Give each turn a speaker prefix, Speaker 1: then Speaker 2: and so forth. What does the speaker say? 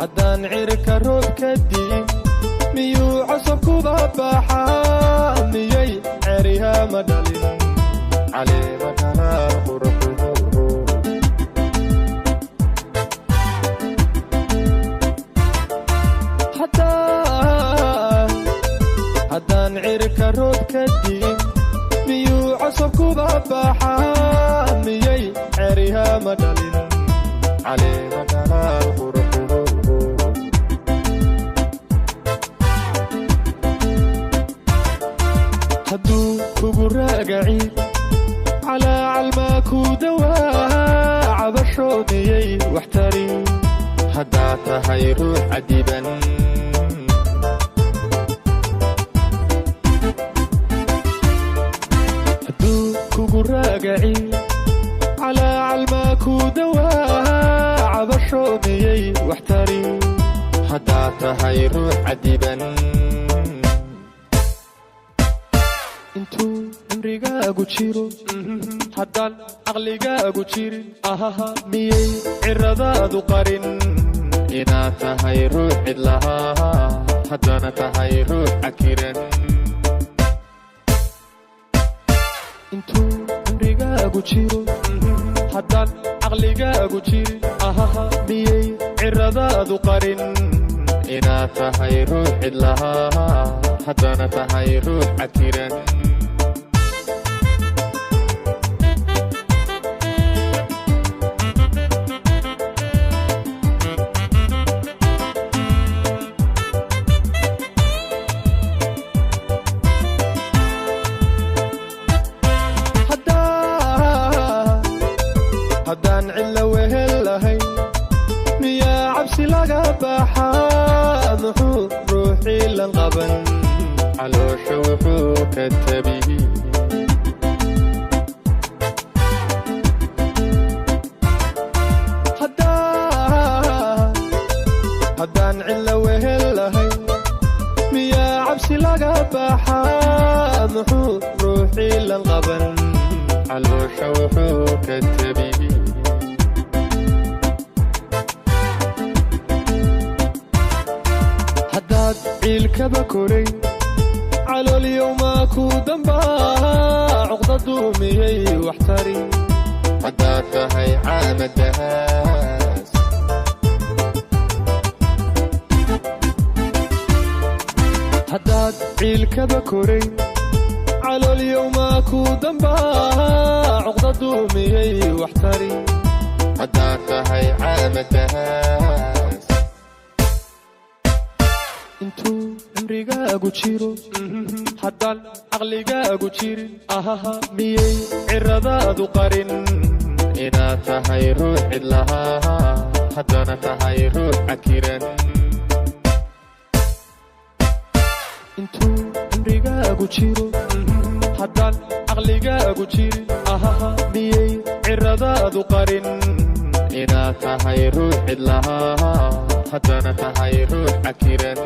Speaker 1: haddaan cirka roob ka di'in miyuu cosabkuba baxaa miyay ceriha ma dhalin caleema dharar qurxuhu haddaan cirka roob ka di'in miyuu cosabkuba baxaa miyay ceriha ma dhalin caleema dharar qurxuhu hadduu kugu raagaci calaacal maa ku dawaa cabasho miyay wax tari haddaad tahay ruux cadiban hadduu kugu raagaci calaacal maa ku dawaa cabasho miyay wax tari haddaad tahay ruux cadiban intuu cimrigaagu jiro haddaan caqligaagu jirin ahaha miyay ciradaadu qarin inaad tahay ruux cidlahaa haddana tahay ruux cakiran intuu cimrigaagu jiro haddaan caqligaagu jirin ahaha miyay ciradaadu qarin inaad tahay ruux cidlahaa haddana tahay ruux cakiran haddaan cilla wehel lahayn miyaa cabsi laga baxaa muxuu ruuxii lan qaban caloosha wuxuu ka tabihi haddaan cilla wehel lahayn miyaa cabsi laga baxaa muxuu ruuxii lan qaban caloosha wuxuu ka tabihi haddaad ciilkaba koray caloolyomaa ku dambaa cuqdadu miyay wax tari haddaad tahay caamadahaas haddaad ciilkaba koray caloolyomaa ku dambaa cuqdadu miyay wax tari haddaad tahay caamadahaas intuu cimrigaagu jiro haddaan caqligaagu jirin ahaha miyay ciradaadu qarin inaad tahay ruux cidlahaa haddana tahay ruux cakiran intuu cimrigaagu jiro haddaan caqligaagu jirin ahaha miyay ciradaadu qarin inaad tahay ruux cidlahaa haddana tahay ruux cakiran